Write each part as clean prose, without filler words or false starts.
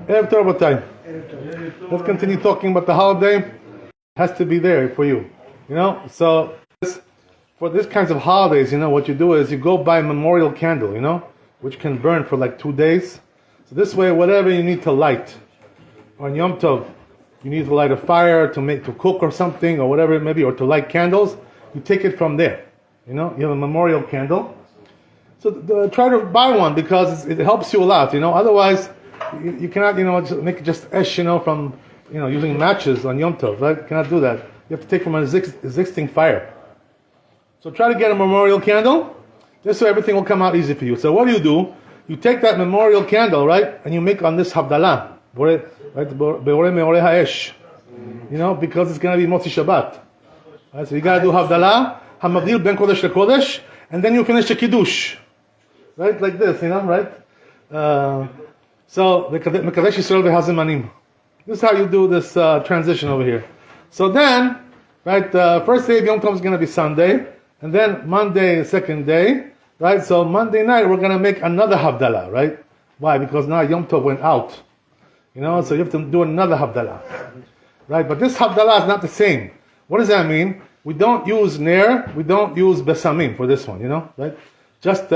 Erev Tov, Rabbi. Let's continue talking about the holiday. It has to be there for you. So for these kinds of holidays, what you do is you go buy a memorial candle, which can burn for like 2 days. So this way, whatever you need to light on Yom Tov, you need to light a fire to cook or something or whatever it may be, or to light candles, you take it from there. You have a memorial candle. So try to buy one because it helps you a lot. Otherwise, you cannot, just make it just esh, from, using matches on Yom Tov, right? You cannot do that. You have to take from an existing fire. So try to get a memorial candle. This way everything will come out easy for you. So what do? You take that memorial candle, right? And you make on this Havdala, right? Be'oreh me'oreh ha'esh. Because it's going to be Motzi Shabbat. Right? So you got to do Havdala, Hamavdil ben Kodesh leKodesh, and then you finish the Kiddush. Right? Like this, right? So Mekadesh Yisrael v'Hazemanim. This is how you do this transition over here. So then, right, first day of Yom Tov is going to be Sunday, and then Monday, second day, right? So Monday night we're going to make another Havdala, right? Why? Because now Yom Tov went out, so you have to do another Havdala, right? But this Havdala is not the same. What does that mean? We don't use Ner, we don't use Besamim for this one, right? Just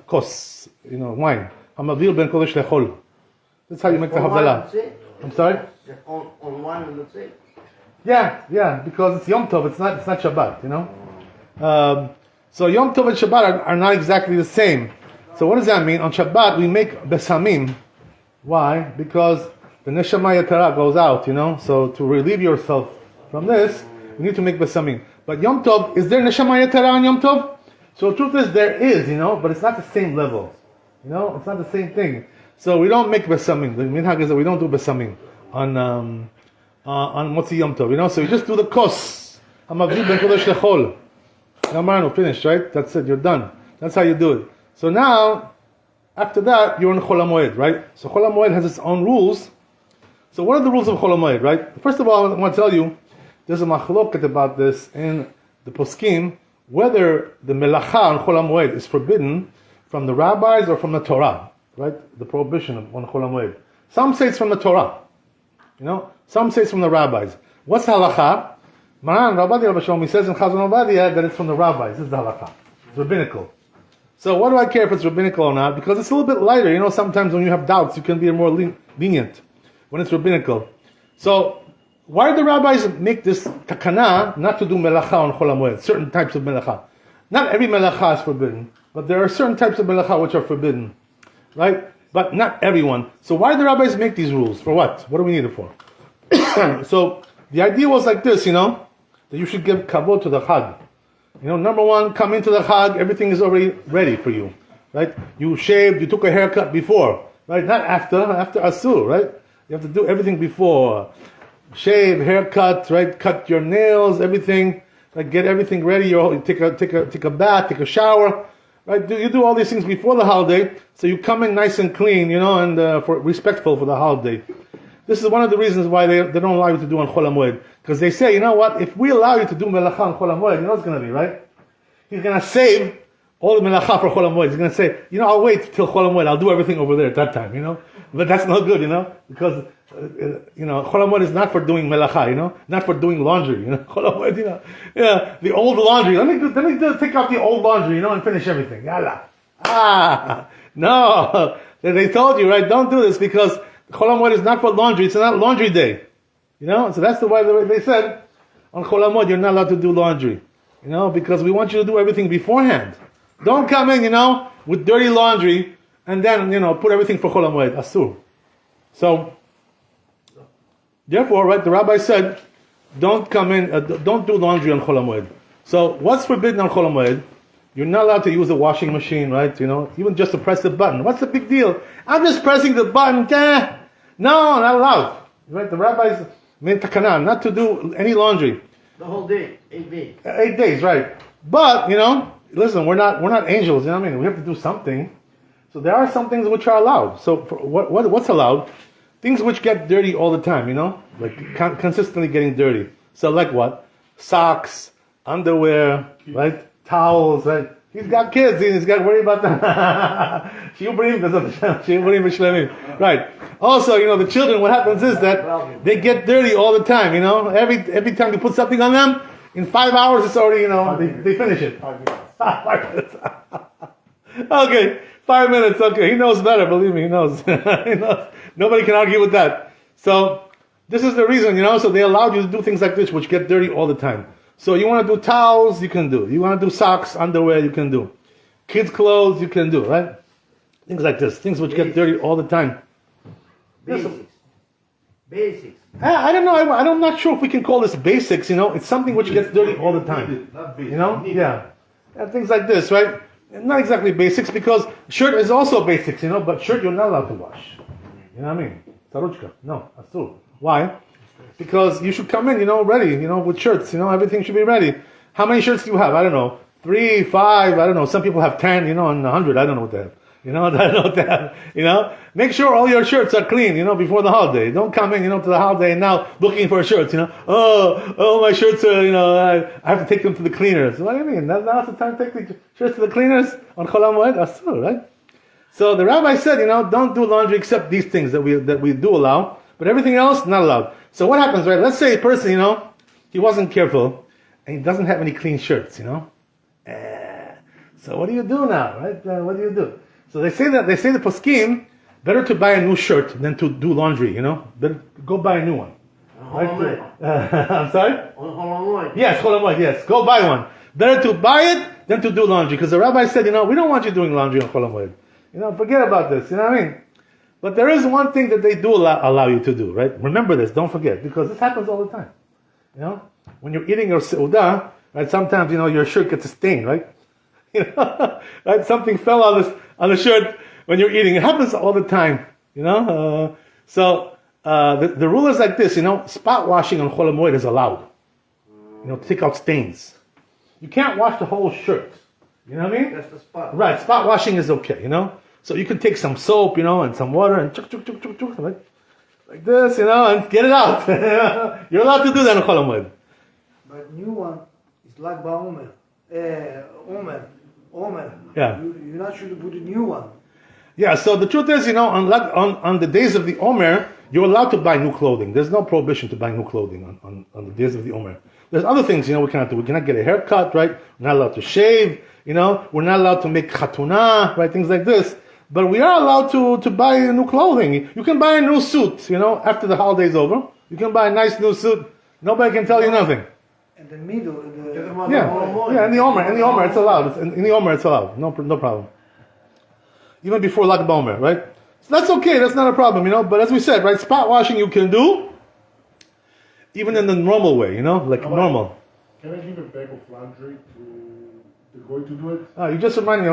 kos, wine. Hamavdil ben Kodesh lechol. That's how you make the Havdalah. I'm sorry? On one, let's say? Yeah, because it's Yom Tov, it's not Shabbat, So Yom Tov and Shabbat are not exactly the same. So what does that mean? On Shabbat we make Besamim. Why? Because the Neshama Yetara goes out, So to relieve yourself from this, you need to make Besamim. But Yom Tov, is there Neshama Yetara on Yom Tov? So the truth is there is, but it's not the same level. It's not the same thing. So we don't make besamim. The minhag is that we don't do besamim on Motzi Yom Tov. So you just do the kos. Hamavdil ben Kodesh lechol. Now, finished, right? That's it. You're done. That's how you do it. So now, after that, you're in Chol Hamoed, right? So Chol Hamoed has its own rules. So what are the rules of Chol Hamoed, right? First of all, I want to tell you, there's a machloket about this in the poskim, whether the melacha on Chol Hamoed is forbidden from the rabbis or from the Torah, right? The prohibition on Chol Hamoed. Some say it's from the Torah, Some say it's from the rabbis. What's the halacha? Maran Rabbi Shalom, he says in Chazon Ovadia that it's from the rabbis. This is the halacha. It's rabbinical. So what do I care if it's rabbinical or not? Because it's a little bit lighter. Sometimes when you have doubts, you can be more lenient when it's rabbinical. So why did the rabbis make this takana not to do melacha on Chol Hamoed? Certain types of melacha. Not every melacha is forbidden, but there are certain types of melacha which are forbidden, right? But not everyone. So why do the rabbis make these rules? For what? What do we need it for? So the idea was like this, that you should give kavod to the Chag. Number one, come into the Chag, everything is already ready for you, right? You shaved, you took a haircut before, right? Not after Asur, right? You have to do everything before. Shave, haircut, right? Cut your nails, everything, like get everything ready. You take a bath, take a shower, right? You do all these things before the holiday, so you come in nice and clean, and respectful for the holiday. This is one of the reasons why they don't allow you to do on Chol Hamoed, because they say, what? If we allow you to do melacha on Chol Hamoed, what it's going to be, right? He's going to save all the melacha for Chol Hamoed. He's going to say, I'll wait till Chol Hamoed. I'll do everything over there at that time, But that's not good, because Chol Hamoed is not for doing melacha, not for doing laundry, Chol Hamoed, the old laundry. Let me take out the old laundry, and finish everything. Yalla. No. They told you, right? Don't do this because Chol Hamoed is not for laundry. It's not laundry day, So that's the way they said on Chol Hamoed you're not allowed to do laundry, because we want you to do everything beforehand. Don't come in, with dirty laundry and then put everything for Chol Hamoed. Asur. So. Therefore, right, the rabbi said, don't come in, don't do laundry on Chol Hamoed. So, what's forbidden on Chol Hamoed? You're not allowed to use a washing machine, right? Even just to press the button. What's the big deal? I'm just pressing the button. No, not allowed. Right? The rabbis made takana not to do any laundry. The whole day, 8 days. 8 days, right? But listen, we're not angels. We have to do something. So there are some things which are allowed. So what's allowed? Things which get dirty all the time, like consistently getting dirty. So like what? Socks, underwear, right? Towels, right? He's got kids, he's got to worry about them. Right. Also, the children, what happens is that they get dirty all the time, Every time you put something on them, in 5 hours it's already, they finish it. 5 minutes. Okay, 5 minutes, okay. He knows better, believe me, he knows. He knows. Nobody can argue with that. So, this is the reason, so they allowed you to do things like this, which get dirty all the time. So you want to do towels, you can do. You want to do socks, underwear, you can do. Kids' clothes, you can do, right? Things like this, things which get dirty all the time. Basics. I don't know. I'm not sure if we can call this basics. It's something which gets dirty all the time. Yeah, things like this, right? Not exactly basics, because shirt is also basics, But shirt you're not allowed to wash. You know what I mean? Saruchka. No, asur. Why? Because you should come in, ready, with shirts. Everything should be ready. How many shirts do you have? I don't know. 3, 5. I don't know. Some people have 10, and 100. I don't know what they have. I don't know what they have. Make sure all your shirts are clean, before the holiday. Don't come in, to the holiday and now looking for shirts, Oh, my shirts are, I have to take them to the cleaners. What do you mean? Now's the time to take the shirts to the cleaners on Chol Hamoed? Asur, right? So the rabbi said, don't do laundry except these things that we do allow, but everything else not allowed. So what happens, right? Let's say a person, he wasn't careful and he doesn't have any clean shirts, So what do you do now, right? What do you do? So they say the poskim, better to buy a new shirt than to do laundry, Better go buy a new one. Right? I'm sorry? On Chol Hamoed. Yes, Chol Hamoed, yes. Go buy one. Better to buy it than to do laundry. Because the rabbi said, we don't want you doing laundry on Chol Hamoed. Forget about this, you know what I mean? But there is one thing that they do allow you to do, right? Remember this, don't forget, because this happens all the time. When you're eating your seudah, right? Sometimes, your shirt gets a stain, right? Right? Something fell on the shirt when you're eating. It happens all the time, So the rule is like this, spot washing on Chol Hamoed is allowed. To take out stains. You can't wash the whole shirt. You know what I mean? That's the spot. Right, spot washing is okay, So you can take some soap, and some water and chuk, chuk, chuk, chuk, chuk, like this, and get it out. You're allowed to do that in Chol Hamoed. But new one is like Omer. Omer. Yeah. You're not sure to put a new one. Yeah, so the truth is, on the days of the Omer, you're allowed to buy new clothing. There's no prohibition to buy new clothing on the days of the Omer. There's other things, we cannot do. We cannot get a haircut, right? We're not allowed to shave, we're not allowed to make khatuna, right? Things like this. But we are allowed to buy new clothing. You can buy a new suit, after the holiday's over. You can buy a nice new suit. Nobody can tell you nothing. In the middle. Yeah, in the Omer, it's allowed. In the Omer, it's allowed. No problem. Even before Lag BaOmer, right? So that's okay. That's not a problem, But as we said, right, spot washing you can do, even in the normal way, like normal. Can I give a bag of laundry to the goy to do it? Oh, you just reminded me. I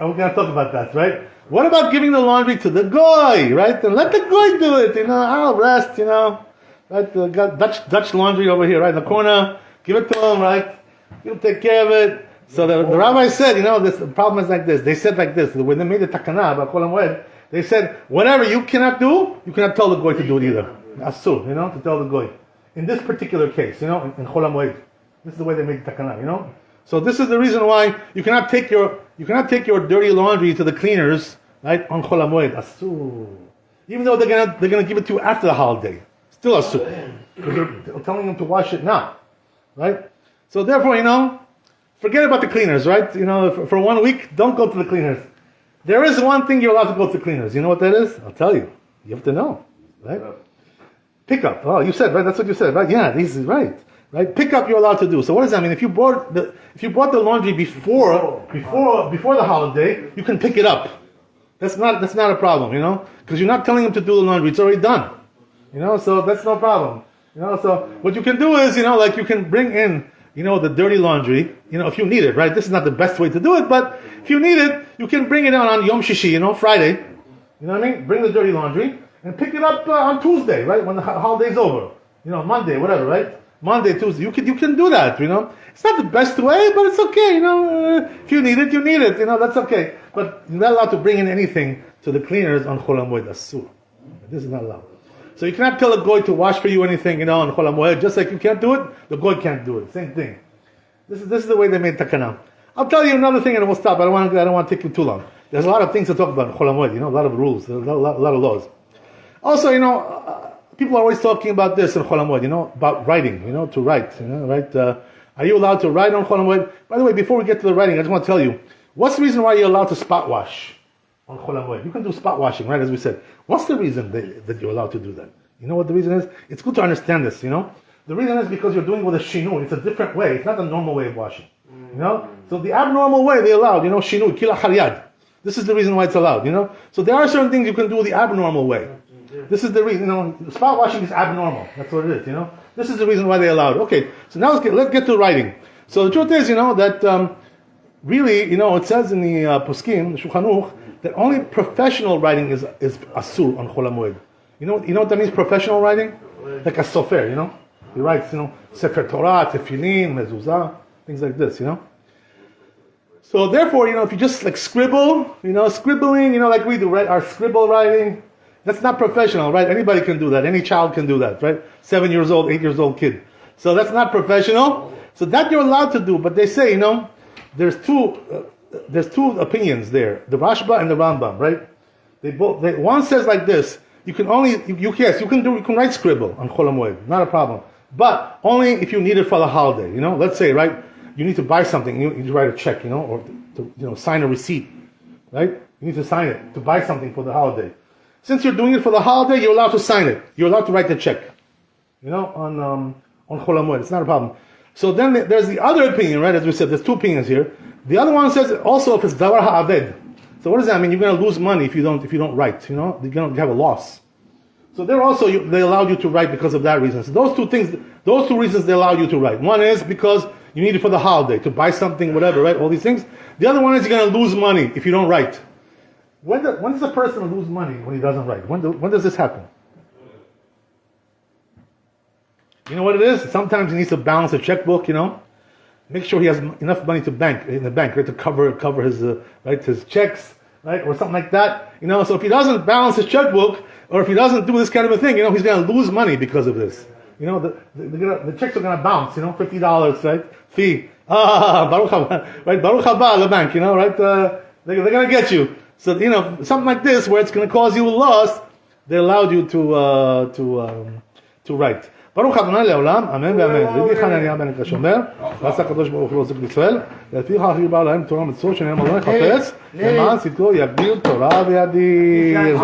was gonna talk about that, right? What about giving the laundry to the goy, right? And let the goy do it, I'll rest, right? Got Dutch laundry over here, right in the corner. Give it to him, right? He'll take care of it. So the rabbi said, the problem is like this. They said like this. When they made the takana about Chol Hamoed, they said, whatever you cannot do, you cannot tell the goy to do it either. Asur, to tell the goy. In this particular case, in Chol Hamoed, this is the way they made the takana, So this is the reason why you cannot take your dirty laundry to the cleaners, right, on Chol Hamoed. Asur. Even though they're gonna give it to you after the holiday, still asur, because they're telling them to wash it now, right? So therefore, forget about the cleaners, right? For 1 week, don't go to the cleaners. There is one thing you're allowed to go to the cleaners. You know what that is? I'll tell you. You have to know, right? Pick up. Oh, you said, right? That's what you said, right? Yeah, this is right. Right? Pick up you're allowed to do. So what does that mean? If you bought the laundry before the holiday, you can pick it up. That's not a problem, because you're not telling them to do the laundry. It's already done. So that's no problem. So what you can do is, like you can bring in, the dirty laundry, if you need it, right? This is not the best way to do it, but if you need it, you can bring it on Yom Shishi, Friday. You know what I mean? Bring the dirty laundry and pick it up on Tuesday, right? When the holiday's over. Monday, whatever, right? Monday, Tuesday. You can do that, It's not the best way, but it's okay, if you need it, you need it, that's okay. But you're not allowed to bring in anything to the cleaners on Chol Hamoed Asur. This is not allowed. So you cannot tell a goy to wash for you anything, on Chol Hamoed. Just like you can't do it, the goy can't do it. Same thing. This is the way they made takana. I'll tell you another thing and we'll stop. I don't want to take you too long. There's a lot of things to talk about in Chol Hamoed, a lot of rules, a lot of laws. Also, people are always talking about this in Chol Hamoed, about writing, to write, right? Are you allowed to write on Chol Hamoed? By the way, before we get to the writing, I just want to tell you, what's the reason why you're allowed to spot wash on Chol Hamoed? You can do spot washing, right, as we said. What's the reason that you're allowed to do that? You know what the reason is? It's good to understand this, The reason is because you're doing with a shinu. It's a different way. It's not the normal way of washing, So the abnormal way they allowed, shinu, kila haryad. This is the reason why it's allowed, So there are certain things you can do the abnormal way. This is the reason, spot washing is abnormal. That's what it is, This is the reason why they allowed. Okay, so now let's get to writing. So the truth is, that really, it says in the Poskim, the Shulchan Aruch, that only professional writing is asur on Chol Hamoed. You know what that means, professional writing? Like a sofer, He writes, Sefer Torah, Tefillin, Mezuzah, things like this, So therefore, if you just like scribble, scribbling, like we do, right? Our scribble writing, that's not professional, right? Anybody can do that. Any child can do that, right? 7 years old, 8 years old kid. So that's not professional. So that you're allowed to do. But they say, there's two opinions there: the Rashba and the Rambam, right? One says like this: you can write scribble on Chol Hamoed, not a problem, but only if you need it for the holiday. Let's say, right, you need to buy something, you need to write a check, or to sign a receipt, right? You need to sign it to buy something for the holiday. Since you're doing it for the holiday, you're allowed to sign it. You're allowed to write the check, on Chol Hamoed. It's not a problem. So then there's the other opinion, right? As we said, there's two opinions here. The other one says also if it's davar ha'aved. So what does that mean? You're going to lose money if you don't write. You're going to have a loss. So they allowed you to write because of that reason. So those two reasons they allow you to write. One is because you need it for the holiday to buy something, whatever, right? All these things. The other one is you're going to lose money if you don't write. When does a person lose money when he doesn't write? When does this happen? You know what it is? Sometimes he needs to balance a checkbook, Make sure he has enough money in the bank, right, to cover his his checks, right, or something like that. So if he doesn't balance his checkbook, or if he doesn't do this kind of a thing, he's going to lose money because of this. The checks are going to bounce, $50, right, fee. Baruch haba, right, Baruch haba, the bank, right, they're going to get you. So, something like this, where it's going to cause you a loss, they allowed you to write. ברוך ה' לעולם, אמן ואמן. רבי חנניה בן השומר, ועשה הקדוש ברוך הוא עוזק לישראל, לפיכך הרבה להם תורה מצוות שנאמר לא יחפש, למען צדקו יגדיל תורה וידיר.